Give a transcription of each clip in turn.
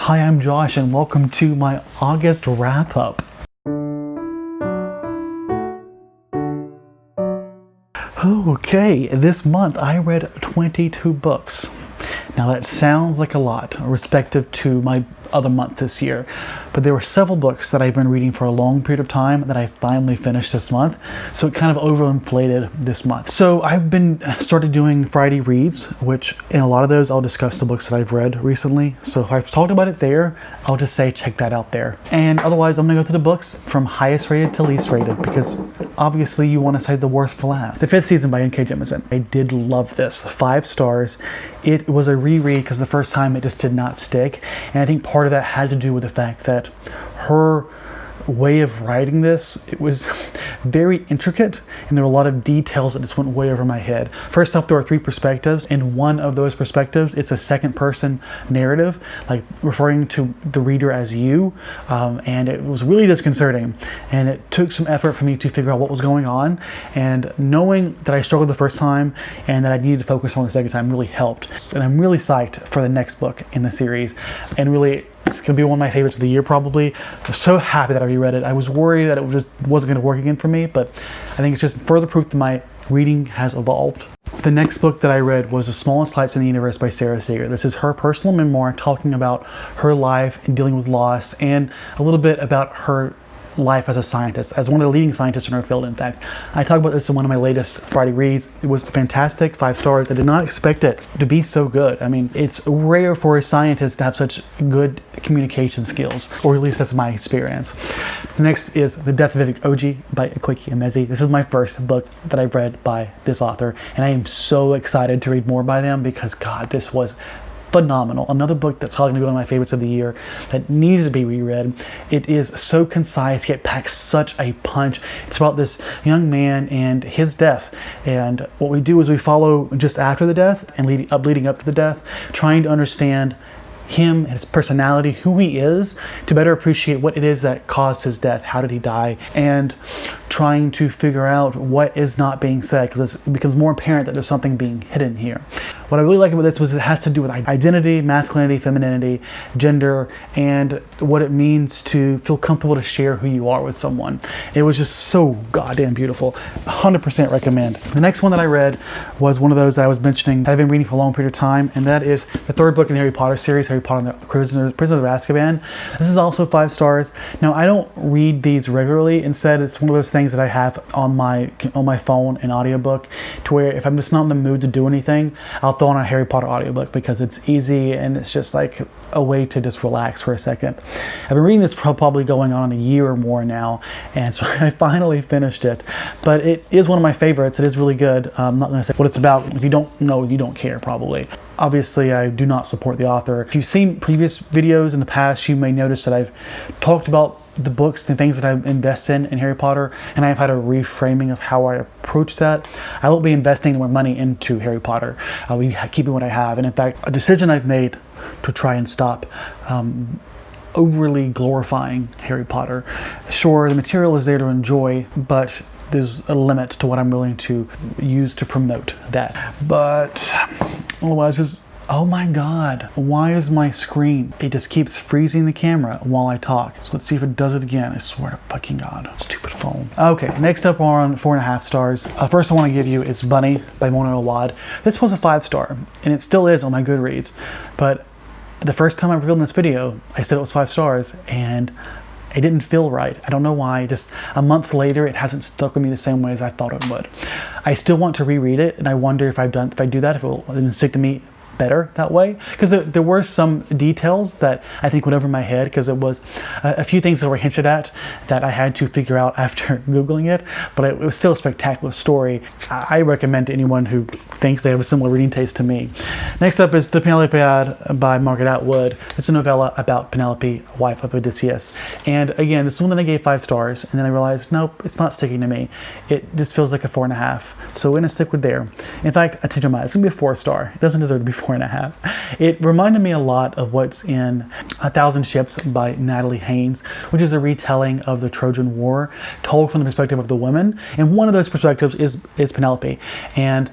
Hi, I'm Josh and welcome to my August wrap-up. Okay, this month I read 22 books. Now that sounds like a lot, respective to my other month this year, but there were several books that I've been reading for a long period of time that I finally finished this month, so it kind of overinflated this month. So I've been started doing Friday reads, which in a lot of those I'll discuss the books that I've read recently. So if I've talked about it there, I'll just say check that out there. And otherwise I'm gonna go through the books from highest rated to least rated, because obviously you want to save the worst for last. The 5th season by N.K. Jemisin. I did love this. 5 stars. It was a reread because the first time it just did not stick, and I think part of that had to do with the fact that her way of writing this, it was very intricate and there were a lot of details that just went way over my head. First off, there are 3 perspectives, and one of those perspectives, it's a second person narrative, like referring to the reader as you, and it was really disconcerting, and it took some effort for me to figure out what was going on, and knowing that I struggled the first time and that I needed to focus on the second time really helped. And I'm really psyched for the next book in the series, and really it's gonna be one of my favorites of the year probably. I'm so happy that I reread it. I was worried that it just wasn't gonna work again for me, but I think it's just further proof that my reading has evolved. The next book that I read was The Smallest Lights in the Universe by Sara Seager. This is her personal memoir talking about her life and dealing with loss, and a little bit about her life as a scientist, as one of the leading scientists in her field. In fact, I talk about this in one of my latest Friday reads. It was fantastic, 5 stars. I did not expect it to be so good. I mean, it's rare for a scientist to have such good communication skills, or at least that's my experience. Next is The Death of Vivek OG by Akwaeke Emezi. This is my first book that I've read by this author, and I am so excited to read more by them because God, this was phenomenal. Another book that's probably going to be one of my favorites of the year that needs to be reread. It is so concise, yet packs such a punch. It's about this young man and his death, and what we do is we follow just after the death and leading up to the death, trying to understand him and his personality, who he is, to better appreciate what it is that caused his death, how did he die, and trying to figure out what is not being said, because it becomes more apparent that there's something being hidden here. What I really like about this was it has to do with identity, masculinity, femininity, gender, and what it means to feel comfortable to share who you are with someone. It was just so goddamn beautiful. 100% recommend. The next one that I read was one of those I was mentioning that I've been reading for a long period of time, and that is the 3rd book in the Harry Potter series, Harry Potter and the Prisoner of Azkaban. This is also 5 stars. Now, I don't read these regularly. Instead, it's one of those things that I have on my phone, an audiobook, to where if I'm just not in the mood to do anything, I'll throw on a Harry Potter audiobook because it's easy and it's just like a way to just relax for a second. I've been reading this for probably going on a year or more now, and so I finally finished it. But it is one of my favorites. It is really good. I'm not going to say what it's about. If you don't know, you don't care probably. Obviously, I do not support the author. If you've seen previous videos in the past, you may notice that I've talked about the books and things that I invest in Harry Potter, and I've had a reframing of how I approach that. I won't be investing more money into Harry Potter. I'll be keeping what I have. And in fact, a decision I've made to try and stop overly glorifying Harry Potter. Sure, the material is there to enjoy, but there's a limit to what I'm willing to use to promote that. But otherwise, just, oh my God, why is my screen? It just keeps freezing the camera while I talk. So let's see if it does it again. I swear to fucking God, stupid phone. Okay, next up we're on 4.5 stars. First I want to give you is Bunny by Mona Awad. This was a 5 star, and it still is on my Goodreads. But the first time I revealed in this video, I said it was 5 stars, and it didn't feel right. I don't know why. Just a month later, it hasn't stuck with me the same way as I thought it would. I still want to reread it, and I wonder if I do that, if it will stick to me better that way, because there were some details that I think went over my head, because it was a few things that were hinted at that I had to figure out after Googling it, but it was still a spectacular story. I recommend to anyone who thinks they have a similar reading taste to me. Next up is The Penelopiad by Margaret Atwood. It's a novella about Penelope, wife of Odysseus. And again, this is one that I gave 5 stars, and then I realized, nope, it's not sticking to me. It just feels like a 4.5. So we're gonna stick with there. In fact, I changed my mind. It's gonna be a 4 star. It doesn't deserve to be 4.5. It reminded me a lot of what's in 1,000 Ships by Natalie Haynes, which is a retelling of the Trojan War, told from the perspective of the women. And one of those perspectives is Penelope. And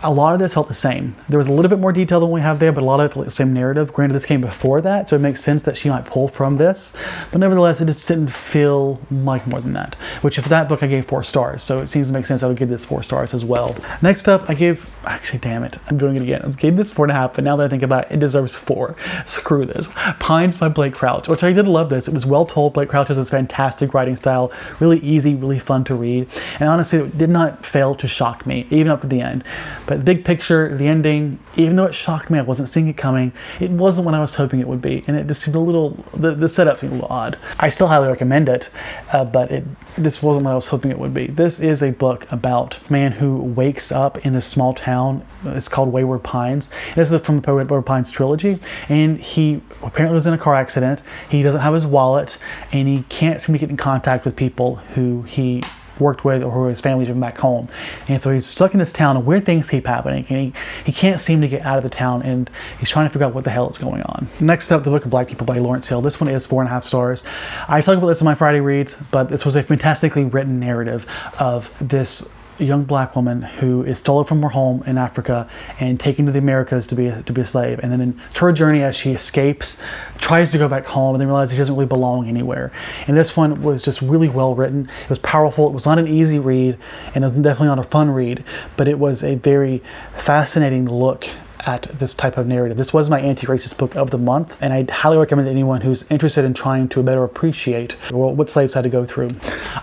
a lot of this felt the same. There was a little bit more detail than we have there, but a lot of it felt the same narrative. Granted, this came before that, so it makes sense that she might pull from this, but nevertheless, it just didn't feel like more than that. Which, for that book, I gave 4 stars, so it seems to make sense I would give this 4 stars as well. Next up, I gave, actually, damn it, I'm doing it again. I gave this 4.5, but now that I think about it, it deserves 4. Screw this. Pines by Blake Crouch, which I did love this. It was well told. Blake Crouch has this fantastic writing style, really easy, really fun to read, and honestly, it did not fail to shock me, even up to the end. But the big picture, the ending, even though it shocked me, I wasn't seeing it coming, it wasn't what I was hoping it would be, and it just seemed a little, the setup seemed a little odd. I still highly recommend it, but this wasn't what I was hoping it would be. This is a book about a man who wakes up in this small town. It's called Wayward Pines. This is from the Wayward Pines trilogy, and he apparently was in a car accident. He doesn't have his wallet, and he can't seem to get in contact with people who he worked with or who his family's been back home. And so he's stuck in this town, and weird things keep happening, and he can't seem to get out of the town, and he's trying to figure out what the hell is going on. Next up, The Book of Black People by Lorenz Hill. This one is 4.5 stars. I talked about this in my Friday reads, but this was a fantastically written narrative of this young black woman who is stolen from her home in Africa and taken to the Americas to be a slave, and then in her journey as she escapes, tries to go back home, and then realizes she doesn't really belong anywhere. And this one was just really well written. It was powerful. It was not an easy read, and it was definitely not a fun read, but it was a very fascinating look at this type of narrative. This was my anti-racist book of the month, and I highly recommend it to anyone who's interested in trying to better appreciate what slaves had to go through.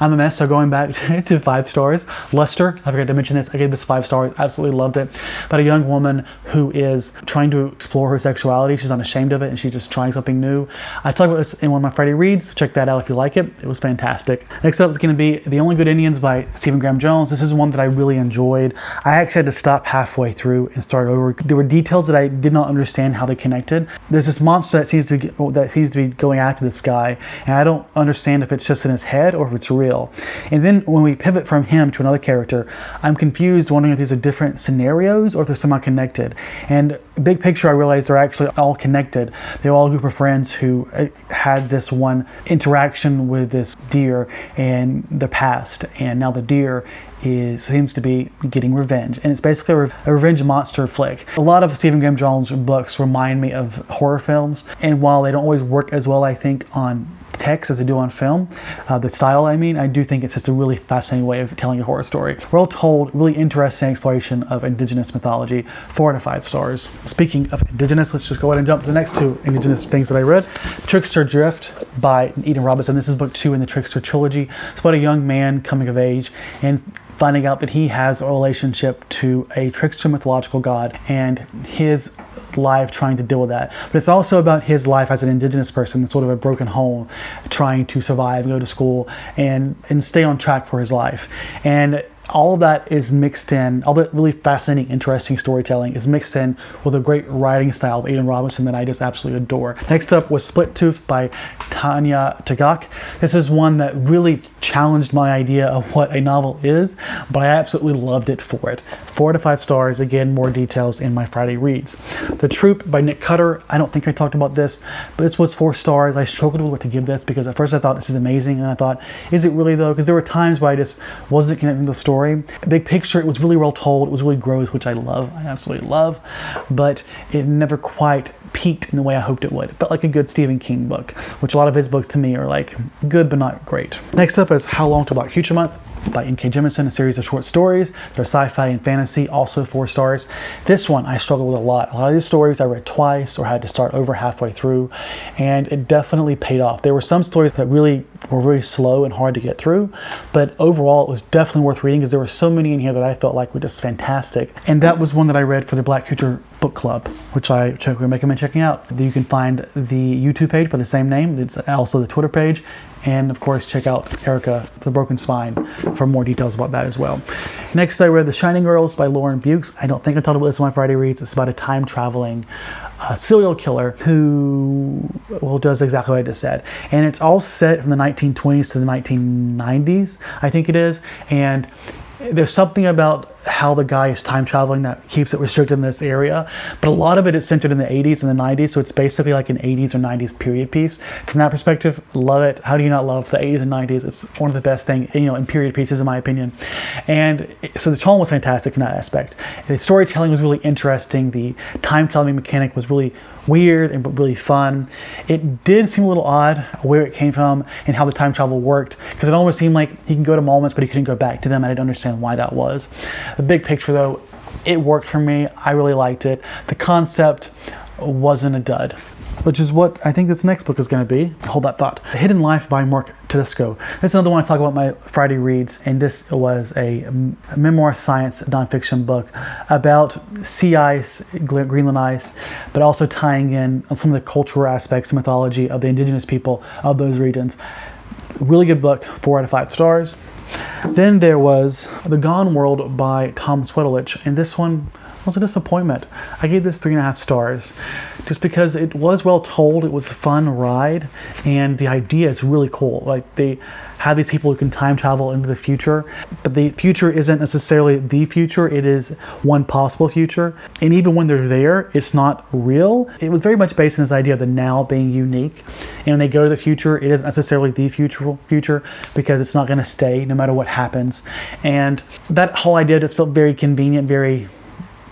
I'm a mess, so going back to 5 stars. Luster, I forgot to mention this, I gave this 5 stars, absolutely loved it. About a young woman who is trying to explore her sexuality. She's not ashamed of it, and she's just trying something new. I talked about this in one of my Friday reads. Check that out if you like it. It was fantastic. Next up is going to be The Only Good Indians by Stephen Graham Jones. This is one that I really enjoyed. I actually had to stop halfway through and start over. There were details that I did not understand how they connected. There's this monster that seems to be going after this guy, and I don't understand if it's just in his head or if it's real. And then when we pivot from him to another character, I'm confused, wondering if these are different scenarios or if they're somehow connected. And big picture, I realized they're actually all connected. They're all a group of friends who had this one interaction with this deer in the past, and now the deer seems to be getting revenge, and it's basically a revenge monster flick. A lot of Stephen Graham Jones books remind me of horror films, and while they don't always work as well, I think, on text as they do on film, the style I mean, I do think it's just a really fascinating way of telling a horror story. Well told, really interesting exploration of Indigenous mythology. 4 out of 5 stars. Speaking of Indigenous, let's just go ahead and jump to the next 2 Indigenous things that I read. Trickster Drift by Eden Robinson. This is book 2 in the Trickster trilogy. It's about a young man coming of age and finding out that he has a relationship to a trickster mythological god, and his life trying to deal with that. But it's also about his life as an Indigenous person, sort of a broken home, trying to survive, go to school, and stay on track for his life. And all of that is mixed in, all that really fascinating, interesting storytelling is mixed in with a great writing style of Eden Robinson that I just absolutely adore. Next up was Split Tooth by Tanya Tagaq. This is one that really challenged my idea of what a novel is, but I absolutely loved it for it. 4 out of 5 stars. Again, more details in my Friday reads. The Troop by Nick Cutter. I don't think I talked about this, but this was 4 stars. I struggled with what to give this because at first I thought this is amazing, and I thought, is it really though? Because there were times where I just wasn't connecting the story. Big picture, it was really well told. It was really gross, which I love. I absolutely love, but it never quite peaked in the way I hoped it would. It felt like a good Stephen King book, which a lot of his books to me are like good but not great. Next up is How Long to Black Future Month by N.K. Jemisin, a series of short stories. They're sci-fi and fantasy, also 4 stars. This one I struggled with a lot. A lot of these stories I read twice or had to start over halfway through, and it definitely paid off. There were some stories that really were very slow and hard to get through, but overall it was definitely worth reading because there were so many in here that I felt like were just fantastic. And that was one that I read for the Black Future Book Club, which I recommend checking out. You can find the YouTube page by the same name. It's also the Twitter page. And of course, check out Erica, The Broken Spine, for more details about that as well. Next, I read The Shining Girls by Lauren Beukes. I don't think I talked about this in my Friday reads. It's about a time-traveling serial killer who, well, does exactly what I just said. And it's all set from the 1920s to the 1990s, I think it is. And there's something about how the guy is time traveling that keeps it restricted in this area. But a lot of it is centered in the 80s and the 90s, so it's basically like an 80s or 90s period piece. From that perspective, love it. How do you not love the 80s and 90s? It's one of the best things, in period pieces, in my opinion. And so the tone was fantastic from that aspect. The storytelling was really interesting. The time traveling mechanic was really weird and really fun. It did seem a little odd where it came from and how the time travel worked, because it almost seemed like he can go to moments but he couldn't go back to them. I didn't understand why that was. The big picture though, it worked for me. I really liked it. The concept wasn't a dud, which is what I think this next book is going to be. Hold that thought. Hidden Life by Margaret. Tedesco. This is another one I talk about my Friday reads, and this was a memoir science nonfiction book about sea ice, Greenland ice, but also tying in some of the cultural aspects, mythology of the indigenous people of those regions. Really good book, 4 out of 5 stars. Then there was The Gone World by Tom Sweterlitsch, and this one was a disappointment. I gave this 3.5 stars just because it was well told, it was a fun ride, and the idea is really cool. Like, they have these people who can time travel into the future, but the future isn't necessarily the future, it is one possible future. And even when they're there, it's not real. It was very much based on this idea of the now being unique. And when they go to the future, it isn't necessarily the future because it's not going to stay no matter what happens. And that whole idea just felt very convenient, very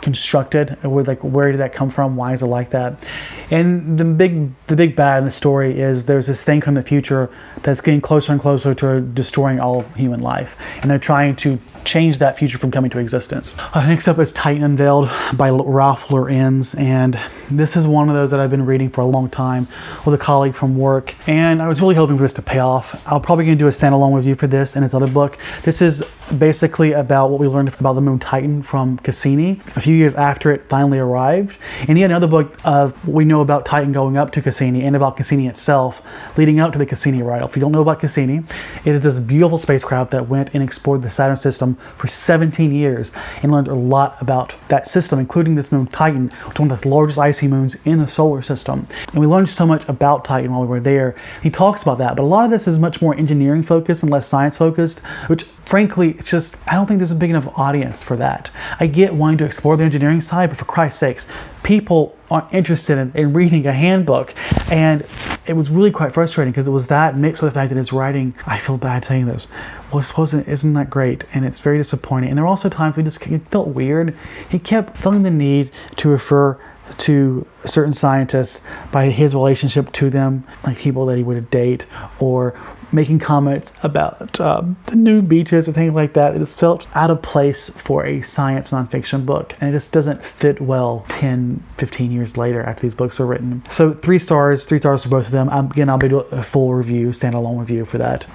constructed. With like, where did that come from? Why is it like that? And the big bad in the story is there's this thing from the future that's getting closer and closer to destroying all human life, and they're trying to change that future from coming to existence. Next up is Titan Unveiled by Ralph Lorenz, and this is one of those that I've been reading for a long time with a colleague from work, and I was really hoping for this to pay off. I'm probably going to do a standalone review for this and his other book. This is basically about what we learned about the moon Titan from Cassini a few years after it finally arrived, and he had another book of what we know about Titan going up to Cassini and about Cassini itself leading up to the Cassini arrival. If you don't know about Cassini, it is this beautiful spacecraft that went and explored the Saturn system for 17 years and learned a lot about that system, including this moon Titan, which is one of the largest icy moons in the solar system. And we learned so much about Titan while we were there. He talks about that, but a lot of this is much more engineering focused and less science focused, which frankly, it's just, I don't think there's a big enough audience for that. I get wanting to explore the engineering side, but for Christ's sakes, people aren't interested in reading a handbook. And it was really quite frustrating because it was that mixed with the fact that his writing, I feel bad saying this, isn't that great, and it's very disappointing. And there were also times it felt weird. He kept feeling the need to refer to certain scientists by his relationship to them, like people that he would date, or making comments about the new beaches or things like that. It just felt out of place for a science nonfiction book, and it just doesn't fit well 10, 15 years later after these books were written. So 3 stars for both of them. Again, I'll be doing a full review, standalone review for that.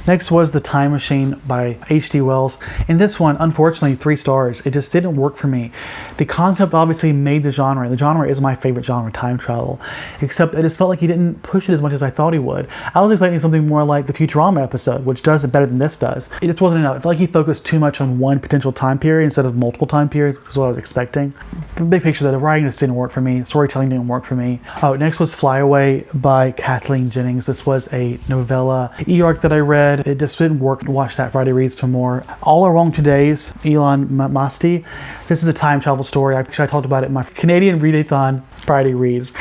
Next was The Time Machine by H.G. Wells, and this one, unfortunately, 3 stars. It just didn't work for me. The concept obviously made the genre. The genre is my favorite genre, time travel, except it just felt like he didn't push it as much as I thought he would. I was expecting something more like the Futurama episode, which does it better than this does. It just wasn't enough. I felt like he focused too much on one potential time period instead of multiple time periods, which is what I was expecting. The big picture, the writing just didn't work for me. Storytelling didn't work for me. Oh, next was Flyaway by Kathleen Jennings. This was a novella e-arc that I read. It just didn't work. Watch that Friday reads some more. All Are Wrong Today's Elan Mastai. This is a time travel story. Actually, I talked about it in my Canadian Readathon Friday reads.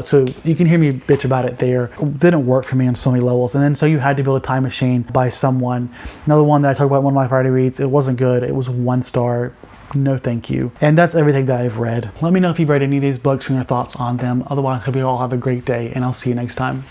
So you can hear me bitch about it there. It didn't work for me on so many levels. And then So You Had to Build a Time Machine by someone. Another one that I talked about in one of my Friday reads. It wasn't good. It was 1 star. No thank you. And that's everything that I've read. Let me know if you've read any of these books and your thoughts on them. Otherwise, I hope you all have a great day, and I'll see you next time.